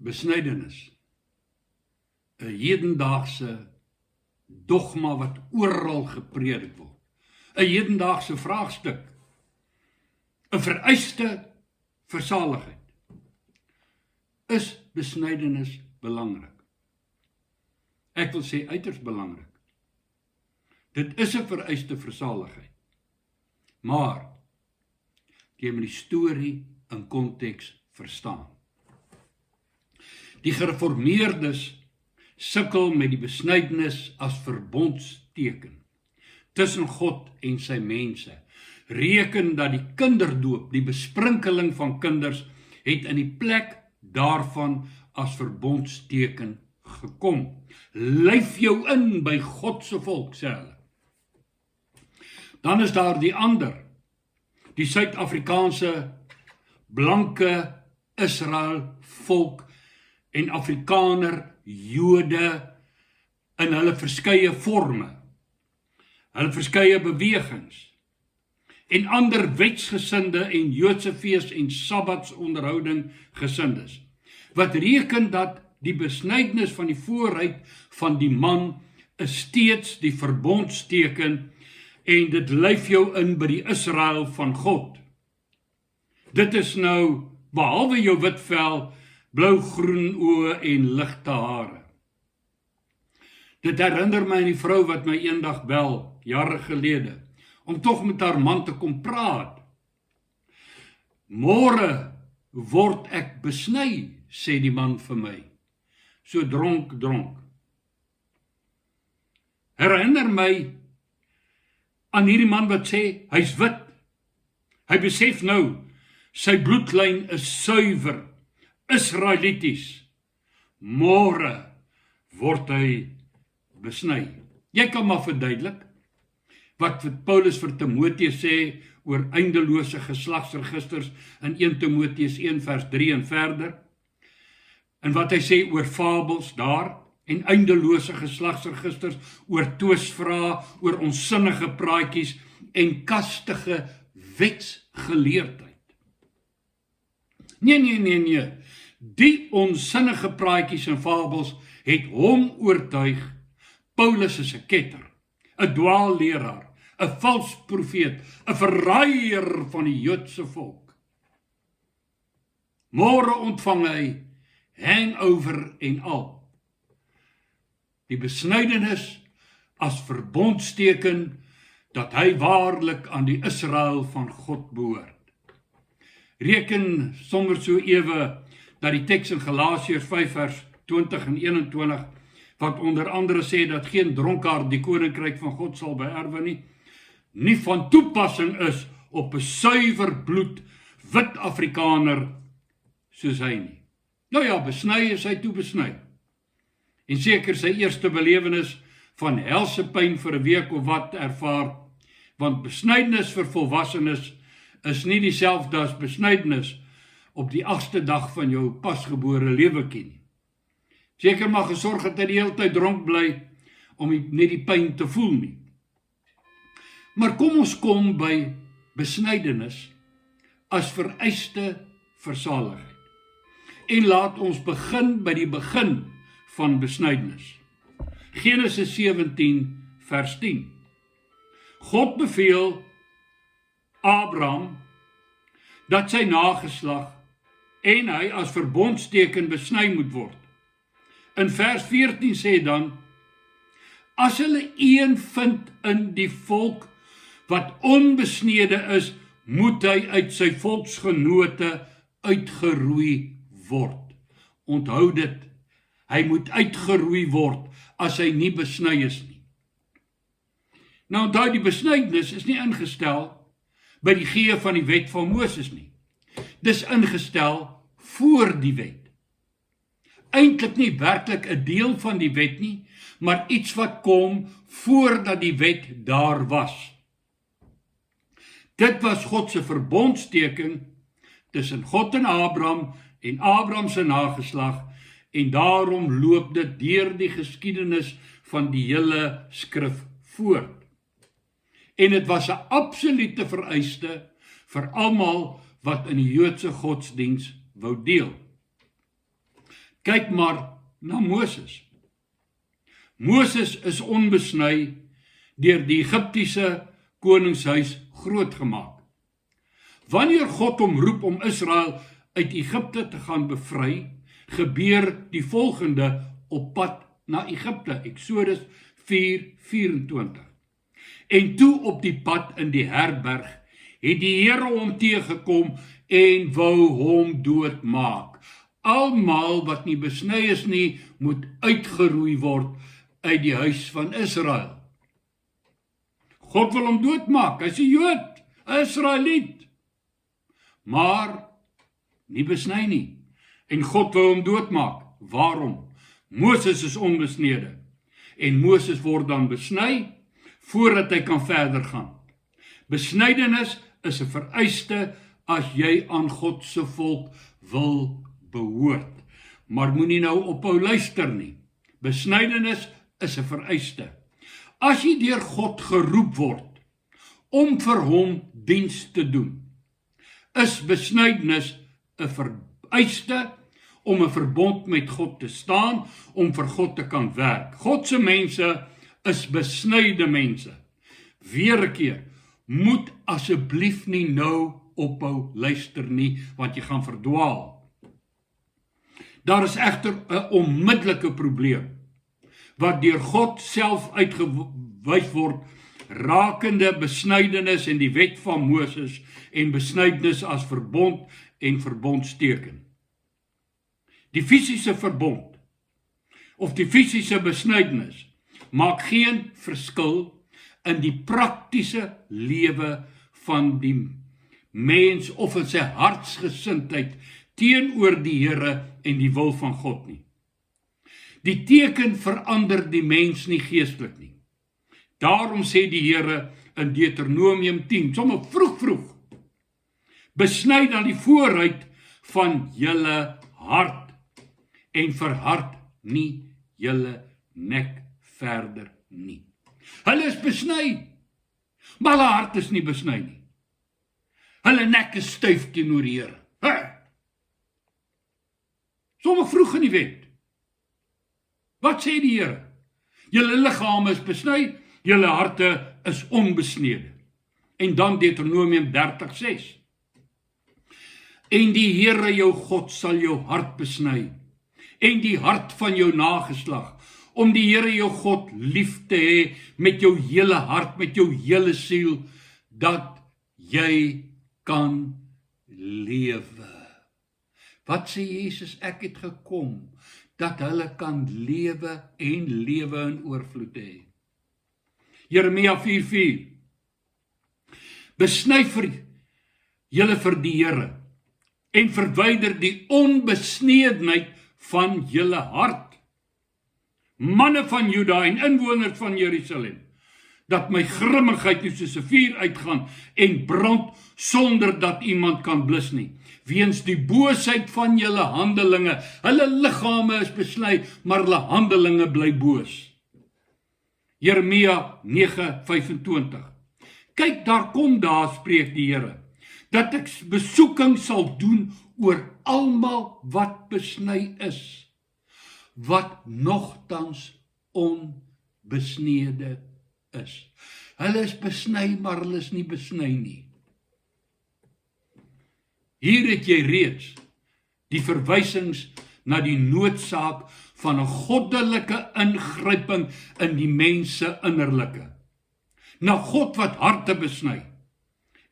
besnydenis, 'n hedendaagse dogma wat oral gepredik word, 'n hedendaagse vraagstuk, 'n vereiste vir saligheid. Is besnydenis belangrik? Ek wil sê uiters belangrik. Dit is 'n vereiste vir saligheid. Maar jy moet die storie in konteks verstaan. Die gereformeerdes sukkel met die besnydenis as verbondsteken tussen God en sy mense. Reken dat die kinderdoop, die besprinkeling van kinders, het in die plek daarvan as verbondsteken gekom. Lyf jou in by God se volk, sê hulle. Dan is daar die ander, die Suid-Afrikaanse blanke Israel volk en Afrikaner, Jode in hulle verskeie forme, hulle verskeie bewegings en ander wetsgesinde en Joodse fees en sabbatsonderhouding gesindes, wat reken dat die besnydenis van die vooruit van die man is steeds die verbondsteken en dit lyf jou in by die Israel van God. Dit is nou, behalwe jou wit vel, blou-groen oë en ligte hare. Dit herinner my aan die vrou wat my eendag bel, jare gelede, om tog met haar man te kom praat. Môre word ek besny, sê die man vir my, so dronk. Herinner my aan hierdie man wat sê, hy's wit. Hy besef nou, sy bloedlyn is suiwer, Israelities. Môre word hy besny. Jy kan maar verduidelik wat Paulus vir Timoteus sê oor eindelose geslagsregisters in 1 Timoteus 1 vers 3 en verder. En wat hy sê oor fabels daar en eindelose geslagsregisters, oor twisvrae, oor onsinnige praatjies en kastige wetsgeleerdheid. Nee. Die onsinnige praatjies en fabels het hom oortuig. Paulus is 'n ketter, 'n dwaalleraar, 'n vals profeet, 'n verraaier van die Joodse volk. Môre ontvang hy hangover en al. Die besnydenis as verbondsteken dat hy waarlik aan die Israel van God behoort. Reken sommer so ewe dat die teks in Galasiërs 5 vers 20 en 21, wat onder andere sê dat geen dronkaard die koninkryk van God sal beerwe nie van toepassing is op 'n suiwer bloed wit Afrikaner soos hy nie. Nou ja, besny is hy toe besny. En seker sy eerste belewenis van helse pyn vir 'n week of wat ervaar, want besnydenis vir volwassenes is nie dieselfde as besnydenis op die 8ste dag van jou pasgebore lewetjie nie. Seker maar gesorg dat hy die hele tyd dronk bly om nie die pyn te voel nie. Maar kom ons kom by besnydenis as vereiste vir saligheid. En laat ons begin by die begin van besnydenis. Genesis 17 vers 10. God beveel Abraham dat sy nageslag en hy as verbondsteken besny moet word. In vers 14 sê dan, as hulle een vind in die volk wat onbesnede is, moet hy uit sy volksgenote uitgeroei word. Onthou dit, hy moet uitgeroei word as hy nie besny is nie. Nou onthou, die besnydenis is nie ingestel by die gee van die wet van Moses nie. Dis ingestel voor die wet. Eintlik nie werklik 'n deel van die wet nie, maar iets wat kom voordat die wet daar was. Dit was God se verbondsteken tussen God en Abraham se nageslag, en daarom loop dit deur die geskiedenis van die hele skrif voort. En dit was 'n absolute vereiste vir almal wat in die Joodse godsdiens wou deel. Kyk maar na Moses. Moses is onbesny deur die Egiptiese koningshuis grootgemaak. Wanneer God hom roep om Israel uit Egipte te gaan bevry, gebeur die volgende op pad na Egipte, Eksodus 4:24. En toe op die pad in die herberg, het die Here hom teëgekom en wou hom doodmaak. Almal wat nie besny is nie, moet uitgeroei word uit die huis van Israel. God wil hom doodmaak, hy is 'n Jood, 'n Israeliet, maar nie besny nie. En God wil hom doodmaak. Waarom? Moses is onbesnede. En Moses word dan besny, voordat hy kan verder gaan. Besnydenis is 'n vereiste as jy aan God se volk wil behoort. Maar moenie nou ophou luister nie. Besnydenis is 'n vereiste. As jy deur God geroep word om vir hom diens te doen, is besnydenis 'n vereiste om 'n verbond met God te staan, om vir God te kan werk. God se mense is besnyde mense. Weer 'n keer, moet asseblief nie nou ophou luister nie, want jy gaan verdwaal. Daar is egter 'n onmiddellike probleem, wat deur God self uitgewys word, rakende besnydenis en die wet van Moses en besnydenis as verbond en verbondsteken. Die fisiese verbond of die fisiese besnydenis maak geen verskil in die praktiese lewe van die mens of in sy hartsgesindheid teenoor die Here en die wil van God nie. Die teken verander die mens nie geestelik nie. Daarom sê die Here in Deuteronomium 10, sommer vroeg, besny dan die vooruit van julle hart en verhard nie julle nek verder nie. Hulle is besny, maar hulle hart is nie besny nie. Hulle nek is styf teenoor die Here. Sommer vroeg in die wet. Wat sê die Here? Julle liggame is besny, julle harte is onbesnede. En dan Deuteronomium 30:6. En die Here jou God sal jou hart besny, en die hart van jou nageslag, om die Here jou God lief te hê met jou hele hart, met jou hele siel, dat jy kan lewe. Wat sê Jesus? Ek het gekom, dat hulle kan lewe en lewe in oorvloed hê. Jeremia 4:4. Besny vir julle vir die Here, en verwyder die onbesneedheid van julle hart. Manne van Juda en inwoners van Jerusalem, dat my grimmigheid nie soos 'n vuur uitgaan en brand sonder dat iemand kan blus nie. Weens die boosheid van julle handelinge, hulle liggame is besny, maar hulle handelinge bly boos. Jeremia 9:25. Kyk, daar kom daar, spreek die Here, dat ek besoeking sal doen oor almal wat besny is, wat nogtans onbesnede is. Hulle is besny, maar hulle is nie besny nie. Hier het jy reeds die verwysings na die noodsaak van 'n goddelike ingryping in die mens se innerlike. Na God wat harte besny,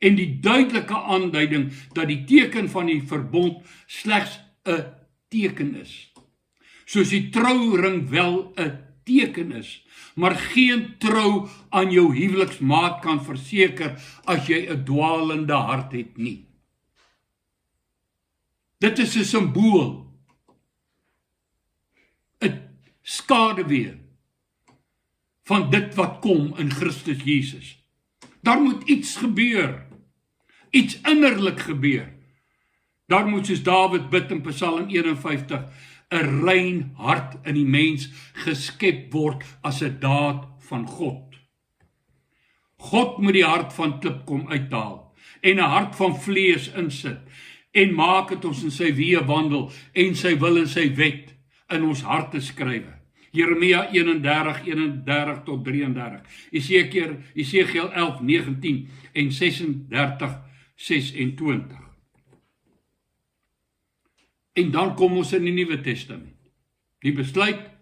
en die duidelike aanduiding dat die teken van die verbond slegs 'n teken is. Soos die trouring wel 'n teken is, maar geen trou aan jou huweliksmaat kan verseker as jy 'n dwaalende hart het nie. Dit is 'n simbool, 'n skaduwee van dit wat kom in Christus Jesus. Daar moet iets gebeur, iets innerlik gebeur. Daar moet, soos Dawid bid in Psalm 51, 'n rein hart in die mens geskep word as 'n daad van God. God moet die hart van klip kom uithaal en 'n hart van vlees insit en maak het ons in sy weë wandel en sy wil en sy wet. in ons harte skrywe. Jeremia 31 tot 33, Esegiel 11, 19 en 36, 26. En dan kom ons in die Nuwe Testament. Die besluit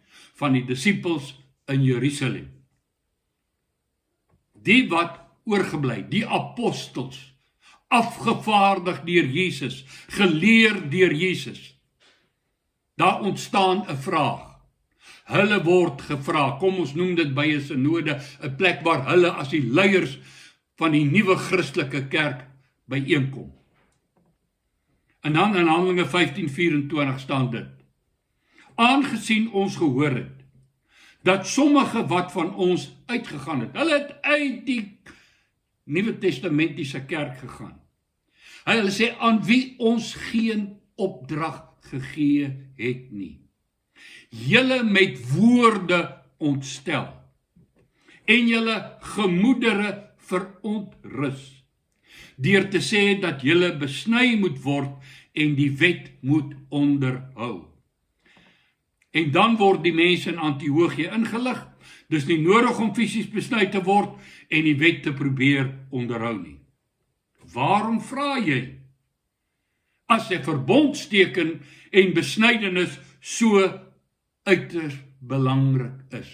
van die disippels in Jerusalem. Die wat oorgebly, die apostels, afgevaardig deur Jesus, geleer deur Jesus. Daar ontstaan 'n vraag. Hulle word gevra, kom ons noem dit by 'n synode, 'n plek waar hulle as die leiers van die nuwe Christelike kerk byeenkom. En dan in Handelinge 15:24 staan dit: aangesien ons gehoor het, dat sommige wat van ons uitgegaan het, hulle het uit die Nuwe Testamentiese kerk gegaan. Hulle sê, aan wie ons geen opdrag gegee het nie. Julle met woorde ontstel, en julle gemoedere verontrus, deur te sê dat julle besny moet word en die wet moet onderhou. En dan word die mense in Antiochië ingelig, dis nie nodig om fisies besny te word en die wet te probeer onderhou nie. Waarom vra jy? As 'n verbondsteken en besnydenis so uiters belangrik is,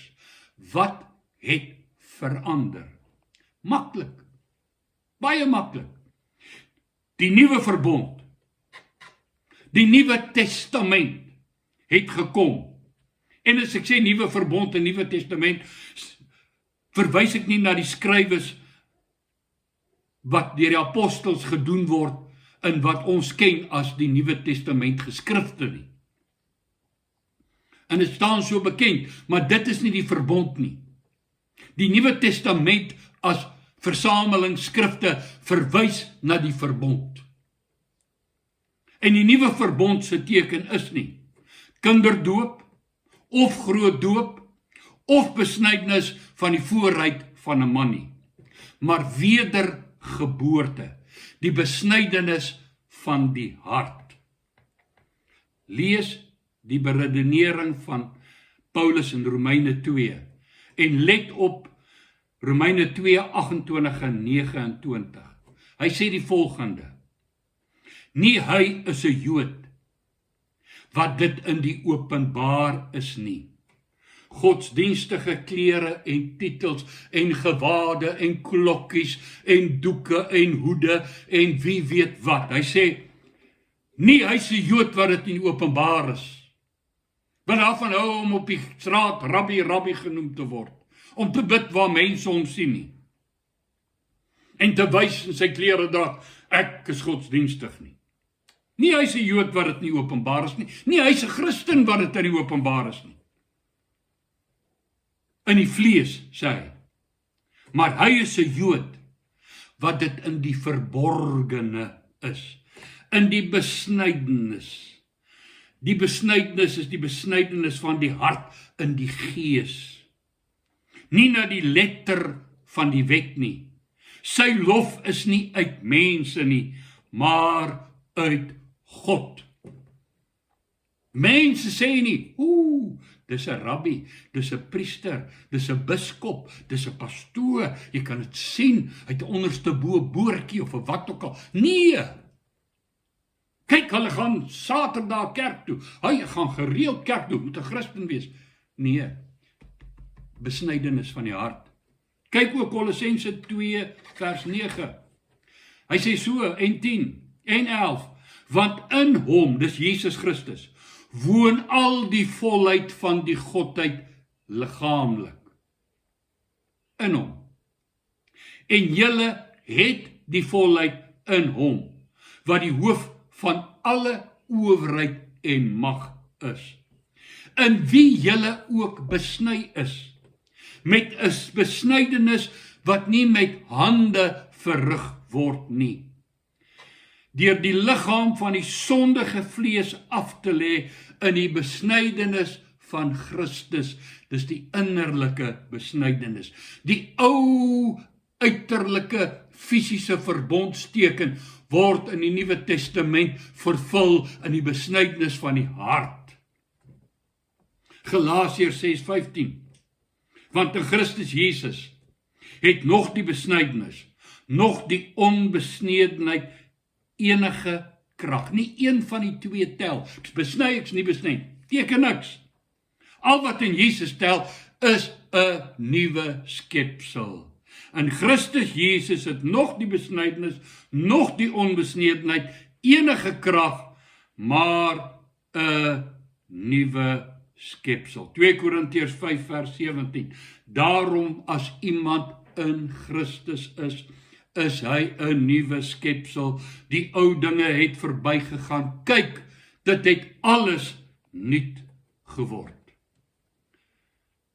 wat het verander? Maklik, baie maklik. Die nuwe verbond, die Nuwe Testament het gekom. En as ek sê nuwe verbond en Nuwe Testament, verwys ek nie na die skrywes wat deur die apostels gedoen word in wat ons ken as die Nuwe Testament geskrifte nie. En dit staan so bekend, maar dit is nie die verbond nie. Die Nuwe Testament as versameling skrifte verwys na die verbond. En die nuwe verbond se teken is nie kinderdoop, of grootdoop, of besnydenis van die vooruit van 'n man nie, maar wedergeboorte, die besnydenis van die hart. Lees die beredenering van Paulus in Romeine 2 en let op Romeine 2, 28 en 29. Hy sê die volgende: nie hy is 'n Jood wat dit in die openbaar is nie. Godsdienstige klere en titels en gewade en klokkies en doeke en hoede en wie weet wat. Hy sê, nie hy is 'n Jood wat dit in die openbaar is. Want daarvan hou om op die straat rabbi genoem te word, om te bid waar mense hom sien nie. En te wys in sy klere draag, ek is godsdienstig nie. Nie hy is 'n Jood wat dit nie openbaar is nie. Nie hy is 'n Christen wat dit in die openbaar is nie. In die vlees, sê hy. Maar hy is 'n Jood wat dit in die verborgene is. In die besnydenis. Die besnydenis is die besnydenis van die hart in die gees. Nie na die letter van die wet nie. Sy lof is nie uit mense nie, maar uit God. Mense sê nie, dis 'n rabbi, dis 'n priester, dis 'n biskop, dis 'n pastoor, jy kan dit sien, uit 'n onderste boortjie of wat ook al. Nee! Kyk, hulle gaan Saterdag kerk toe, hy gaan gereeld kerk toe, moet 'n Christen wees. Nee, besnydenis van die hart. Kyk ook Kolossense 2 vers 9. Hy sê so, en 10 en 11, want in hom, dis Jesus Christus, woon al die volheid van die Godheid liggaamlik. In hom. En julle het die volheid in hom, wat die hoof van alle owerheid en mag is. In wie julle ook besny is, met 'n besnydenis wat nie met hande verrig word nie. Deur die liggaam van die sondige vlees af te lê in die besnydenis van Christus, dis die innerlike besnydenis. Die ou uiterlike fisiese verbondsteken word in die Nuwe Testament vervul in die besnydenis van die hart. Galasiërs 6:15. Want in Christus Jesus het nog die besnydenis, nog die onbesnedenheid enige krag. Nie een van die twee tel. Ek's besny, ek's nie besny. Teken niks. Al wat in Jesus tel is 'n nuwe skepsel. In Christus Jesus het nog die besnydenis, nog die onbesnedenheid enige krag, maar 'n nuwe skepsel. 2 Korintiërs 5:17. Daarom as iemand in Christus is hy 'n nuwe skepsel. Die ou dinge het verbygegaan. Kyk, dit het alles nuut geword.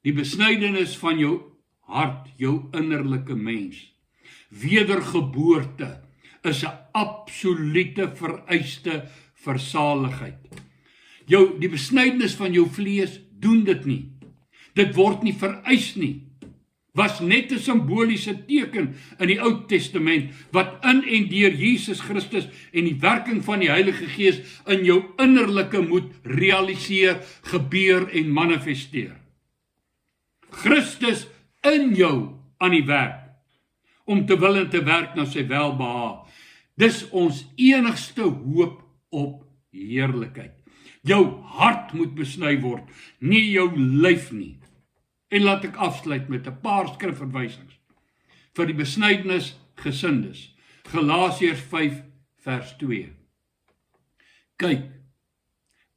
Die besnydenis van jou hart, jou innerlike mens, wedergeboorte, is 'n absolute vereiste vir saligheid. Die besnydenis van jou vlees doen dit nie. Dit word nie vereis nie. Was net 'n simboliese teken in die Ou Testament, wat in en deur Jesus Christus en die werking van die Heilige Gees in jou innerlike moet realiseer, gebeur en manifesteer. Christus in jou aan die werk, om te wil en te werk na sy welbehae. Dis ons enigste hoop op heerlikheid. Jou hart moet besny word, nie jou lyf nie. En laat ek afsluit met 'n paar skrifverwysings vir die besnydenis gesindes. Galasiërs 5:2. Kyk,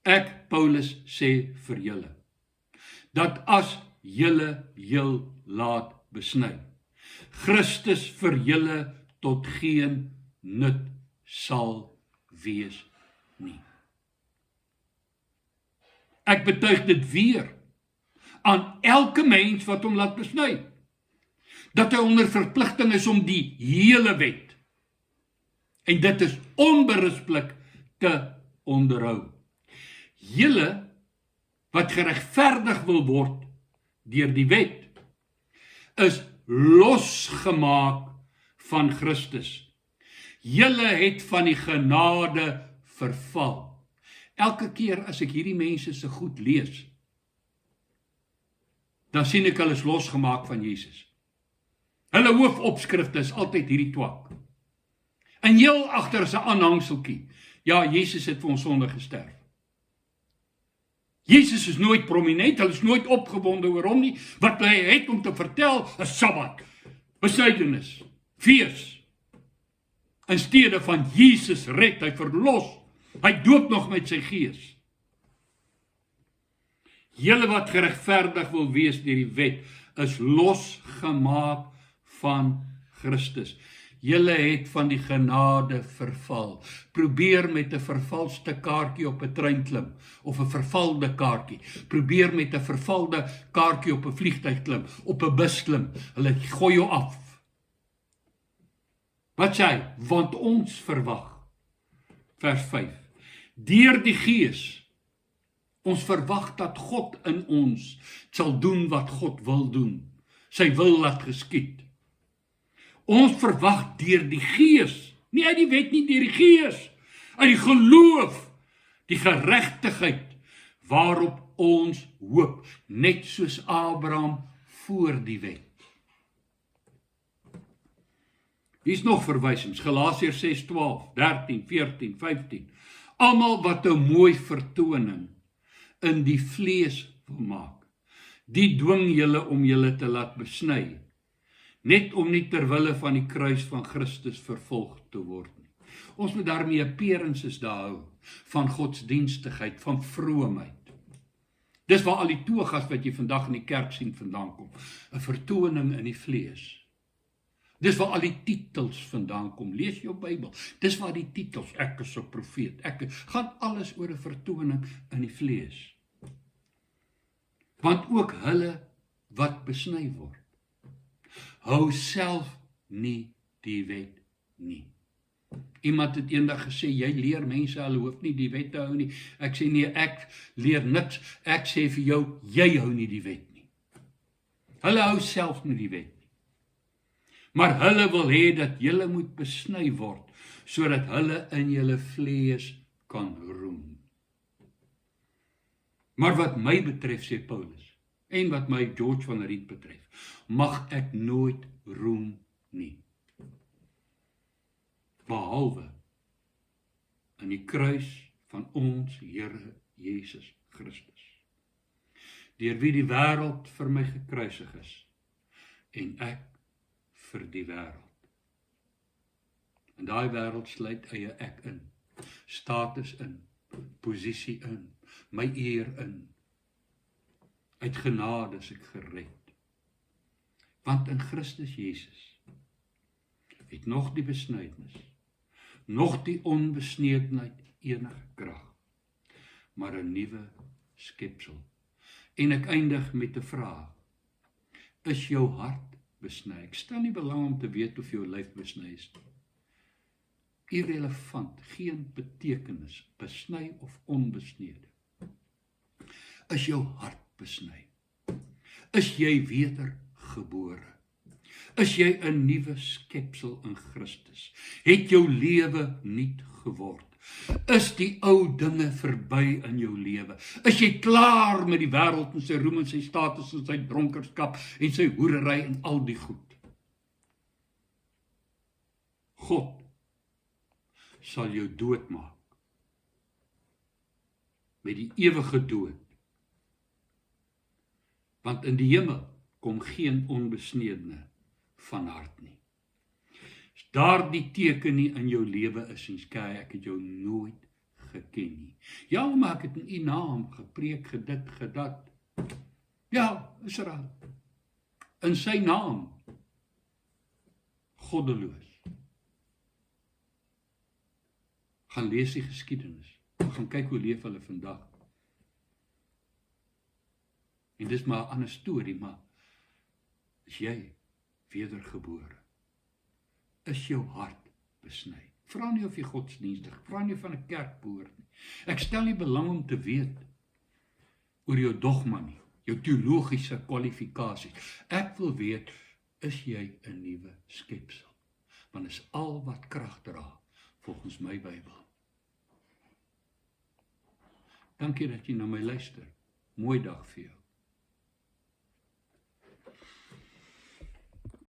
ek Paulus sê vir julle, dat as julle heel laat besny, Christus vir julle tot geen nut sal wees nie. Ek betuig dit weer aan elke mens wat hom laat besny, dat hy onder verpligting is om die hele wet, en dit is onberispelik te onderhou. Julle wat geregverdig wil word deur die wet, is losgemaak van Christus. Julle het van die genade verval. Elke keer as ek hierdie mense se goed lees, dan sien ek hulle is losgemaak van Jesus. Hulle hoofopskrifte is altyd hierdie twak. En heel agter is 'n aanhangseltjie. Ja, Jesus het vir ons sonde gesterf. Jesus is nooit prominent, hulle is nooit opgewonde oor hom nie. Wat hy het om te vertel is Sabbat, besnydenis, fees. In steede van Jesus red, hy verlos, hy doop nog met sy gees. Julle wat geregverdig wil wees deur die wet, is losgemaak van Christus. Julle het van die genade verval. Probeer met 'n vervalste kaartjie op 'n trein klim, of 'n vervalde kaartjie. Probeer met 'n vervalde kaartjie op 'n vliegtuig klim, op 'n bus klim. Hulle gooi jou af. Wat sê hy? Want ons verwag. Vers 5. Deur die Gees. Ons verwag dat God in ons sal doen wat God wil doen. Sy wil laat geskied. Ons verwag deur die Gees, nie uit die wet nie, deur die Gees, uit die geloof, die geregtigheid waarop ons hoop, net soos Abraham voor die wet. Hier is nog verwysings, Galasiërs 6:12, 13, 14, 15. Almal wat 'n mooi vertoning in die vlees wil maak, die dwing julle om julle te laat besny, net om nie terwille van die kruis van Christus vervolg te word nie. Ons moet daarmee appearances daar hou, van godsdienstigheid, van vroomheid. Dis waar al die togas wat jy vandag in die kerk sien vandaan kom, 'n vertoning in die vlees. Dis waar al die titels vandaan kom, lees jou Bybel, dis waar die titels, ek is 'n profeet, gaan alles oor 'n vertoning in die vlees. Want ook hulle wat besny word, hou self nie die wet nie. Iemand het eendag gesê, jy leer mense, hulle hoef nie die wet te hou nie. Ek sê nee, ek leer niks, ek sê vir jou, jy hou nie die wet nie. Hulle hou self nie die wet nie. Maar hulle wil hê dat julle moet besny word, sodat hulle in julle vlees kan roem. Maar wat my betref, sê Paulus, en wat my George van Riet betref, mag ek nooit roem nie. Behalwe in die kruis van ons Here Jesus Christus, deur wie die wêreld vir my gekruisig is, en ek vir die wêreld. En daai wêreld sluit eie ek in, status in, posisie in, my eer in. Uit genade is ek gered. Want in Christus Jesus het nog die besnydenis, nog die onbesneedheid enige krag, maar 'n nuwe skepsel. En ek eindig met 'n vraag. Is jou hart besny? Ek stel nie belang om te weet of jou lyf besny is nie. Irrelevant, geen betekenis, besny of onbesnede. Is jou hart besny? Is jy wedergebore? Is jy 'n nuwe skepsel in Christus? Het jou lewe nuut geword? Is die ou dinge verby in jou lewe? Is jy klaar met die wêreld en sy roem en sy status en sy dronkerskap en sy hoerery en al die goed? God sal jou doodmaak met die ewige dood. Want in die hemel kom geen onbesnedene van hart nie. As daar die teken nie in jou lewe is, en skei, ek het jou nooit geken nie. Ja, maar ek het in u naam gepreek, gedit, gedat. Ja, Israel. In sy naam. Goddeloos. Gaan lees die geskiedenis. Gaan kyk hoe leef hulle vandag. En dis maar 'n ander storie, maar is jy wedergebore? Is jou hart besny? Vra nie of jy godsdienstig, vra nie van 'n kerk behoort nie. Ek stel nie belang om te weet oor jou dogma nie, jou teologiese kwalifikasies. Ek wil weet, is jy 'n nuwe skepsel? Want is al wat krag dra volgens my Bybel. Dankie dat jy na my luister. Mooi dag vir jou.